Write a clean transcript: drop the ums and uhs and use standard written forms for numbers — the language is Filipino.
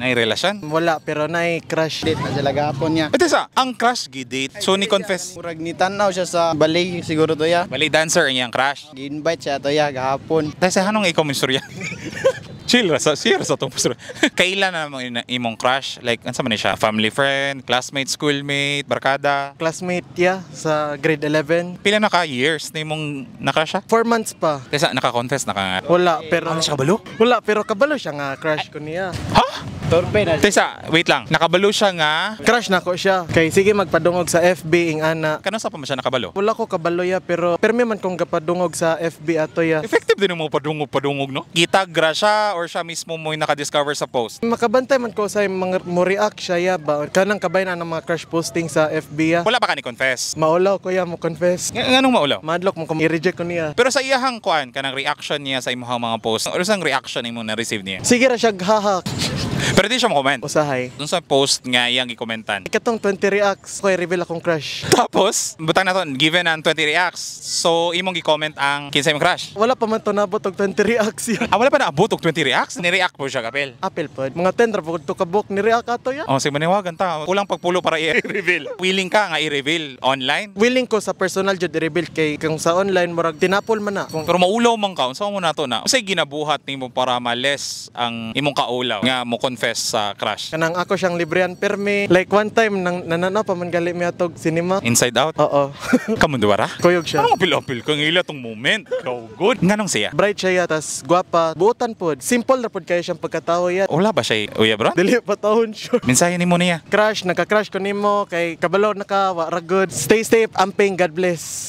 Na relasyon. Wala, pero na-crush. Date na sila gahapon niya. Ito sa, ang crush gidate. So ni confess. Murag ni tanaw siya sa balay siguro to ya. Ballet dancer ang iyang crush. Gi-invite siya to ya gahapon. Dahil sa hanong ikaw minsurya. Chill ra sa itong pastor. Kailan na mo imong crush? Like, ano man siya? Family friend, classmate, schoolmate, barkada? Classmate ya sa grade 11. Pila na ka years na imong na-crush siya? 4 months pa. Kasi naka-confess na ka nga. Wala, pero... Ano siya kabalo? Wala, pero kabalo siya nga crush ko niya. Ha? Torpe na. Tesa, wait lang. Nakabalo siya nga. Crush na ko siya. Kay sige magpadungog sa FB ing ana. Kano sa pa man siya nakabalo? Wala ko kabalo ya, pero permi man kong gapadungog sa FB ato ya. Effective din mo padungog, no? Gitag gra siya or siya mismo mo yung nakadiscover sa post? Makabantay man ko sa mga mo react siya ya ba. Kanang kabay na ng mga crush posting sa FB ya. Wala pa ka ni confess? Maulaw ko ya mo confess. Nganong maulaw? Madlock mo ko i-reject ko niya. Pero sa iyahang kuan, kanang reaction niya sa imong mga post, ano sang reaction imo na receive niya? Sige ra siya hahak. Pero di siya mo-comment. Usahay. Dun sa post nga iyang i-commentan. Ikatong 20 reacts ko i-reveal akong crush. Tapos, butang na to, given ang 20 reacts, so imong i-comment ang kinsa imong crush. Wala pa man to nabot og 20 reacts ya. Ah, wala pa naabot og 20 reacts? Ni-react po siya, kapel. Apple pod. Mga 10 ra pud to kabuk ni react ato ya. Oh, sige maniwagan ta. Kulang pagpulo para i-reveal. Willing ka nga i-reveal online? Willing ko sa personal jud i-reveal kay kung sa online murag tinapol man na. Kung Pero maulaw man ka, unsa mo na to na? Unsay ginabuhat nimo para ma-less ang imong kaulaw nga mo confess sa crush? kanang ako siyang librehan permi. Like one time nang nanana pa man gali mi atog cinema. Inside out? Oo. Kamu duwara? Kuyog siya. Ano apil-apil kang ila tong moment? Go good. Nganong siya? Bright siya ya, tas gwapa. Buotan pod. Simple ra pod kayo siyang pagkatao ya. Wala ba siya uya bro? Dili pa taon siya. Mensahe nimo niya. Crush, nagka-crush ko nimo kay kabalo na ka, wa ra good. Stay safe, amping, God bless.